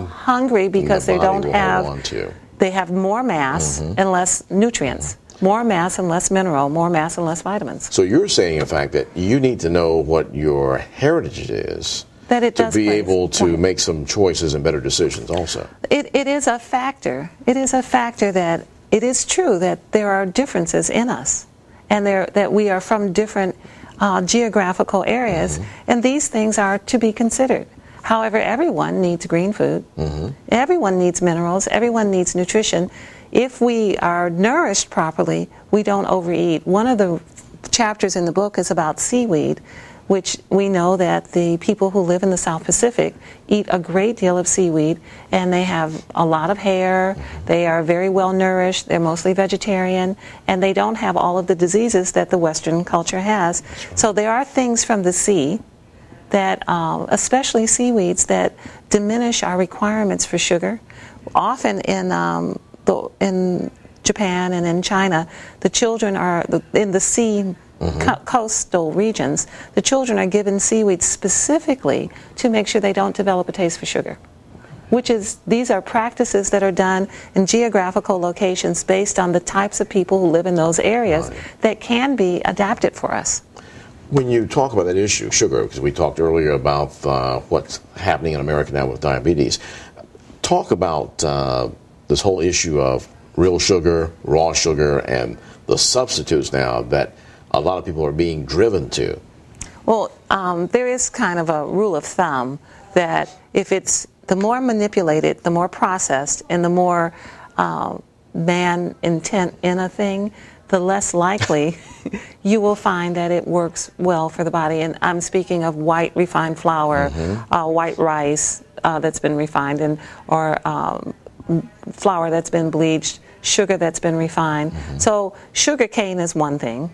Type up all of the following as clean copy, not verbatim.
people hungry because they don't have, they have more mass and less nutrients. More mass and less mineral, more mass and less vitamins. So you're saying, in fact, that you need to know what your heritage is to be able to make some choices and better decisions also. It is a factor. It is a factor that it is true that there are differences in us and that we are from different geographical areas, and these things are to be considered. However, everyone needs green food. Everyone needs minerals. Everyone needs nutrition. If we are nourished properly, we don't overeat. One of the chapters in the book is about seaweed, which we know that the people who live in the South Pacific eat a great deal of seaweed, and they have a lot of hair. They are very well nourished. They're mostly vegetarian, and they don't have all of the diseases that the Western culture has. So there are things from the sea that, especially seaweeds, that diminish our requirements for sugar. Often in Japan and in China, the children are in the sea coastal regions. The children are given seaweed specifically to make sure they don't develop a taste for sugar. These are practices that are done in geographical locations based on the types of people who live in those areas that can be adapted for us. When you talk about that issue, sugar, because we talked earlier about what's happening in America now with diabetes, talk about this whole issue of real sugar, raw sugar, and the substitutes now that a lot of people are being driven to. Well, there is kind of a rule of thumb that if it's the more manipulated, the more processed, and the more man intent in a thing, the less likely you will find that it works well for the body. And I'm speaking of white refined flour, white rice that's been refined, or flour that's been bleached, sugar that's been refined. So sugar cane is one thing,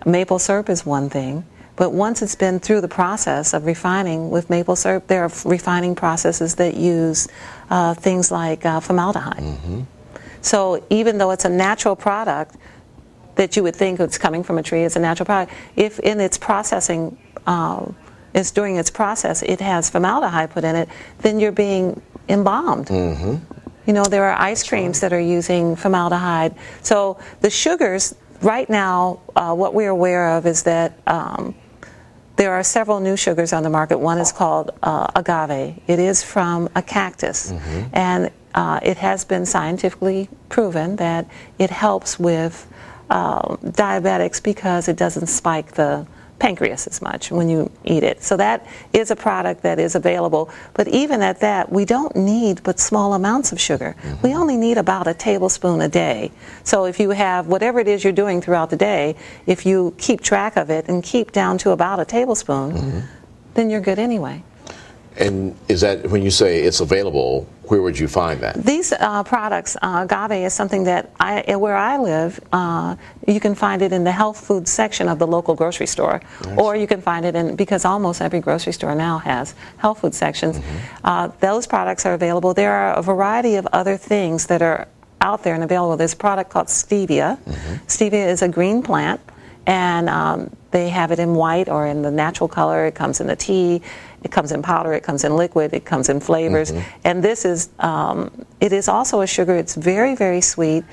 maple syrup is one thing, but once it's been through the process of refining with maple syrup, there are refining processes that use things like formaldehyde. So even though it's a natural product that you would think it's coming from a tree, it's a natural product, if in its processing, during its process, it has formaldehyde put in it, then you're being embalmed. You know, there are ice creams that are using formaldehyde. So the sugars, right now, what we're aware of is that there are several new sugars on the market. One is called agave. It is from a cactus. And it has been scientifically proven that it helps with diabetics because it doesn't spike the pancreas as much when you eat it. So that is a product that is available. But even at that, we don't need but small amounts of sugar. We only need about a tablespoon a day. So if you have whatever it is you're doing throughout the day, if you keep track of it and keep down to about a tablespoon, then you're good anyway. And is that, when you say it's available, where would you find that? These products, agave is something that where I live, you can find it in the health food section of the local grocery store. Or you can find it because almost every grocery store now has health food sections. Those products are available. There are a variety of other things that are out there and available. There's a product called stevia. Stevia is a green plant, and they have it in white or in the natural color. It comes in the tea, it comes in powder, it comes in liquid, it comes in flavors. And this is, it is also a sugar. It's very, very sweet.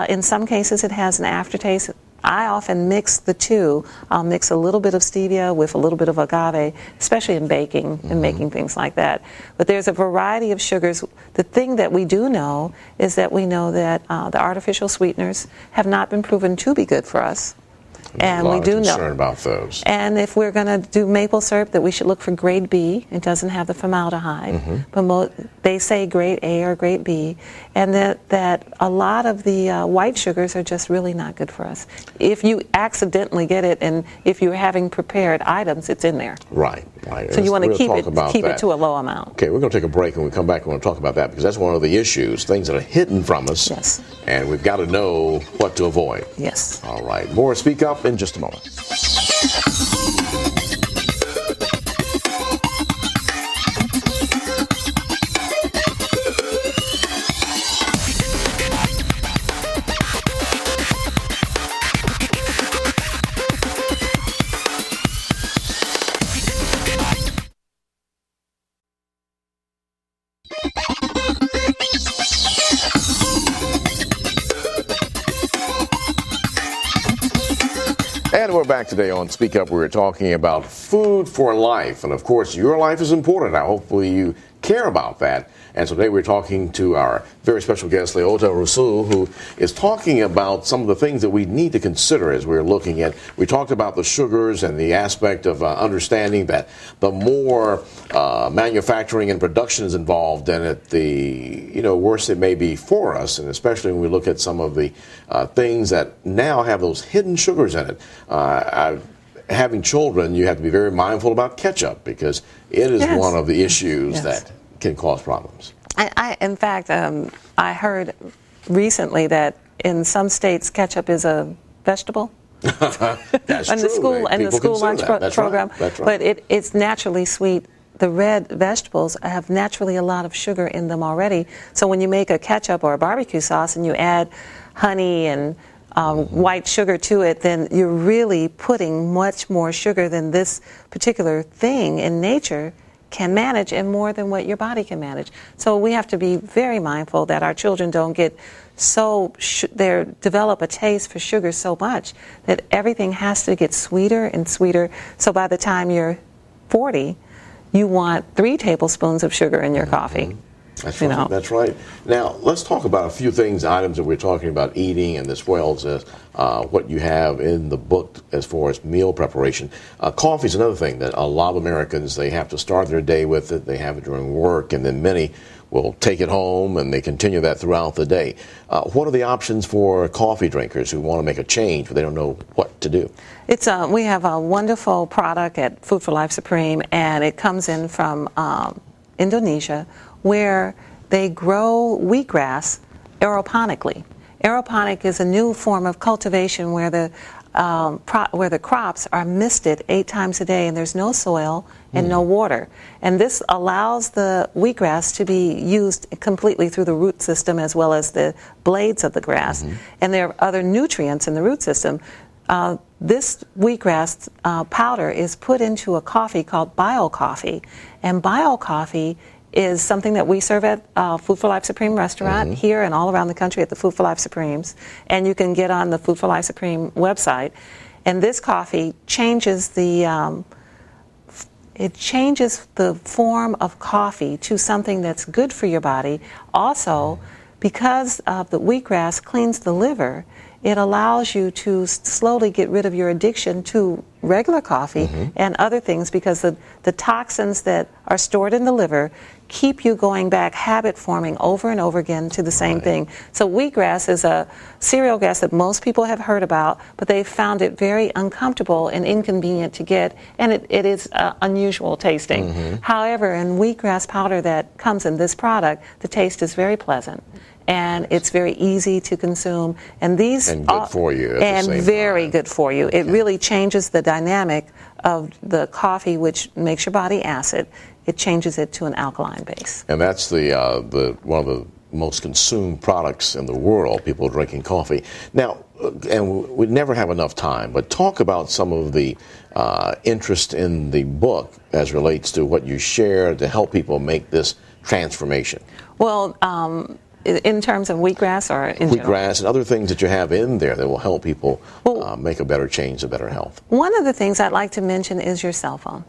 In some cases it has an aftertaste. I often mix the two. I'll mix a little bit of stevia with a little bit of agave, especially in baking and making things like that. But there's a variety of sugars. The thing that we do know is that we know that the artificial sweeteners have not been proven to be good for us. And we do know about those. And if we're going to do maple syrup, that we should look for grade B. It doesn't have the formaldehyde, but they say grade A or grade B, and that a lot of the white sugars are just really not good for us. If you accidentally get it, and if you're having prepared items, it's in there. Right. So you want to keep it to a low amount. Okay, we're going to take a break, and when we come back, we're going to talk about that, because that's one of the issues, things that are hidden from us. Yes. And we've got to know what to avoid. Yes. All right. More Speak Up in just a moment. we're back today on Speak Up. We were talking about food for life. And, of course, your life is important. Now, hopefully you care about that. And so today we're talking to our very special guest, LaOta Rassoull, who is talking about some of the things that we need to consider as we're looking at. We talked about the sugars and the aspect of understanding that the more manufacturing and production is involved in it, the worse it may be for us. And especially when we look at some of the things that now have those hidden sugars in it. Having children, you have to be very mindful about ketchup because it is one of the issues that can cause problems. In fact, I heard recently that in some states ketchup is a vegetable. That's in true. The school lunch program. Right. That's right. But it's naturally sweet. The red vegetables have naturally a lot of sugar in them already. So when you make a ketchup or a barbecue sauce and you add honey and white sugar to it, then you're really putting much more sugar than this particular thing in nature can manage, and more than what your body can manage. So we have to be very mindful that our children don't get they develop a taste for sugar so much that everything has to get sweeter and sweeter. So by the time you're 40, you want 3 tablespoons of sugar in your coffee. That's right. That's right. Now, let's talk about a few items that we're talking about eating, and as well as what you have in the book as far as meal preparation. Coffee is another thing that a lot of Americans, they have to start their day with it. They have it during work, and then many will take it home, and they continue that throughout the day. What are the options for coffee drinkers who want to make a change, but they don't know what to do? We have a wonderful product at Food for Life Supreme, and it comes in from Indonesia, where they grow wheatgrass aeroponically. Aeroponic is a new form of cultivation where the crops are misted 8 times a day, and there's no soil and no water. And this allows the wheatgrass to be used completely through the root system as well as the blades of the grass. And there are other nutrients in the root system. This wheatgrass powder is put into a coffee called biocoffee, and biocoffee is something that we serve at Food for Life Supreme restaurant here and all around the country at the Food for Life Supremes. And you can get on the Food for Life Supreme website. And this coffee changes the form of coffee to something that's good for your body. Also, because the wheatgrass cleans the liver, it allows you to slowly get rid of your addiction to regular coffee and other things, because the toxins that are stored in the liver keep you going back, habit forming over and over again to the same thing. So wheatgrass is a cereal grass that most people have heard about, but they've found it very uncomfortable and inconvenient to get, and it is unusual tasting. However, in wheatgrass powder that comes in this product, the taste is very pleasant. And it's very easy to consume, and good for you. And very good for you. It really changes the dynamic of the coffee, which makes your body acid. It changes it to an alkaline base. And that's the one of the most consumed products in the world. People drinking coffee now, and we never have enough time. But talk about some of the interest in the book as relates to what you share to help people make this transformation. Well. In terms of wheatgrass or in general? Wheatgrass and other things that you have in there that will help people make a better change, a better health. One of the things I'd like to mention is your cell phone.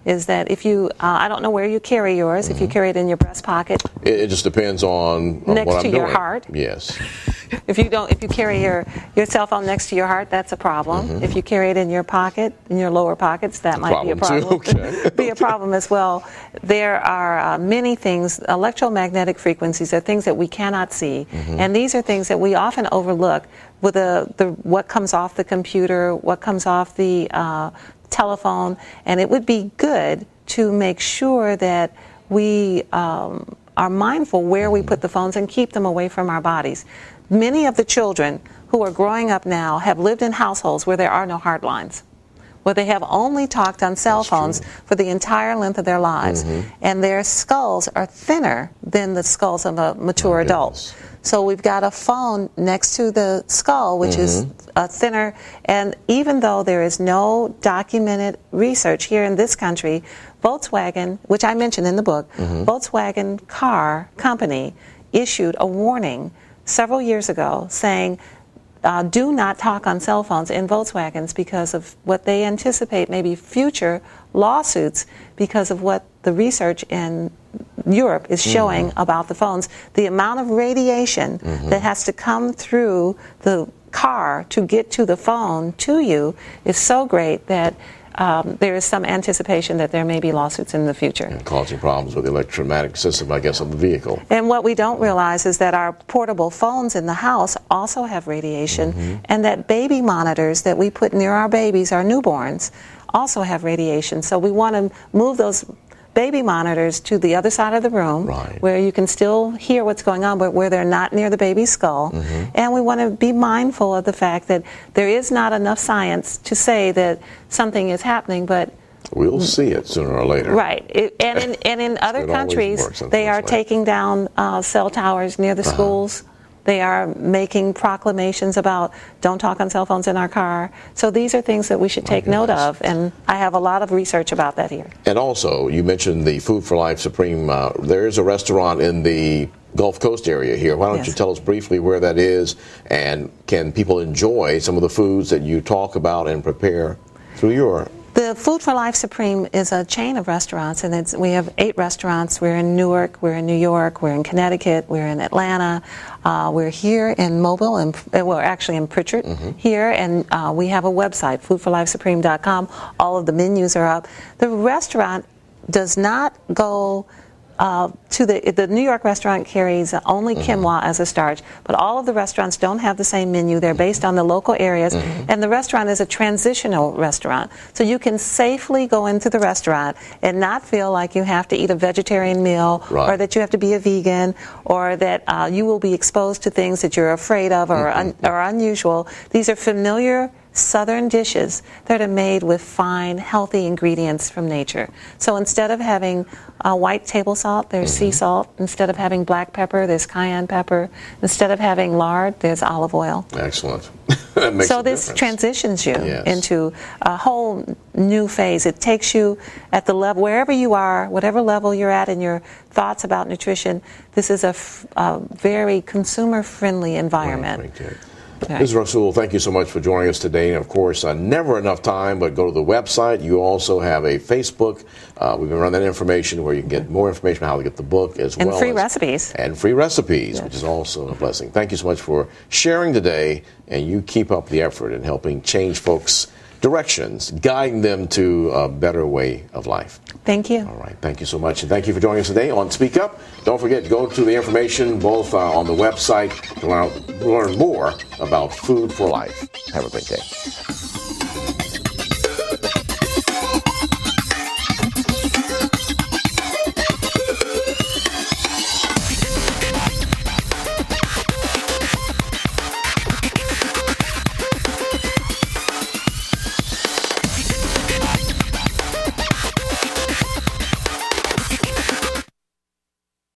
Is that if you, I don't know where you carry yours, if you carry it in your breast pocket. It just depends on what I'm doing. Next to your heart. Yes. If you carry your cell phone next to your heart, that's a problem. If you carry it in your pocket, in your lower pockets, that might be a problem. Be a problem as well. There are many things. Electromagnetic frequencies are things that we cannot see, and these are things that we often overlook with what comes off the computer, what comes off the telephone, and it would be good to make sure that we are mindful where we put the phones and keep them away from our bodies. Many of the children who are growing up now have lived in households where there are no hard lines, where they have only talked on cell phones for the entire length of their lives, and their skulls are thinner than the skulls of a mature adult. So we've got a phone next to the skull, which is thinner, and even though there is no documented research here in this country, Volkswagen, which I mentioned in the book, Volkswagen car company issued a warning several years ago saying do not talk on cell phones in Volkswagens because of what they anticipate maybe future lawsuits because of what the research in Europe is showing about the phones. The amount of radiation that has to come through the car to get to the phone to you is so great that there is some anticipation that there may be lawsuits in the future. And causing problems with the electromagnetic system, I guess, of the vehicle. And what we don't realize is that our portable phones in the house also have radiation, and that baby monitors that we put near our babies, our newborns, also have radiation. So we want to move those baby monitors to the other side of the room where you can still hear what's going on, but where they're not near the baby's skull. And we want to be mindful of the fact that there is not enough science to say that something is happening, but we'll see it sooner or later. Right. And in other countries, they are taking down cell towers near the schools. They are making proclamations about don't talk on cell phones in our car. So these are things that we should take note of, and I have a lot of research about that here. And also, you mentioned the Food for Life Supreme. There is a restaurant in the Gulf Coast area here. Why don't you tell us briefly where that is, and can people enjoy some of the foods that you talk about and prepare through your... The Food for Life Supreme is a chain of restaurants, and we have 8 restaurants. We're in Newark, we're in New York, we're in Connecticut, we're in Atlanta, we're here in Mobile, and we're actually in Pritchard here, and we have a website, foodforlifesupreme.com. All of the menus are up. The restaurant does not go to the New York restaurant carries only quinoa as a starch, but all of the restaurants don't have the same menu. They're based on the local areas, and the restaurant is a transitional restaurant. So you can safely go into the restaurant and not feel like you have to eat a vegetarian meal, or that you have to be a vegan, or that you will be exposed to things that you're afraid of or unusual. These are familiar Southern dishes that are made with fine, healthy ingredients from nature. So instead of having white table salt, there's sea salt. Instead of having black pepper, there's cayenne pepper. Instead of having lard, there's olive oil. Excellent. That makes so a this difference. Transitions you into a whole new phase. It takes you at the level, wherever you are, whatever level you're at in your thoughts about nutrition, this is a very consumer-friendly environment. Ms. Rassoull, thank you so much for joining us today. And of course, never enough time, but go to the website. You also have a Facebook. We've been running that information where you can get more information on how to get the book as well. And free recipes. And free recipes, which is also a blessing. Thank you so much for sharing today, and you keep up the effort in helping change folks' directions, guiding them to a better way of life. Thank you. All right. Thank you so much. And thank you for joining us today on Speak Up. Don't forget to go to the information both on the website to learn more about Food for Life. Have a great day.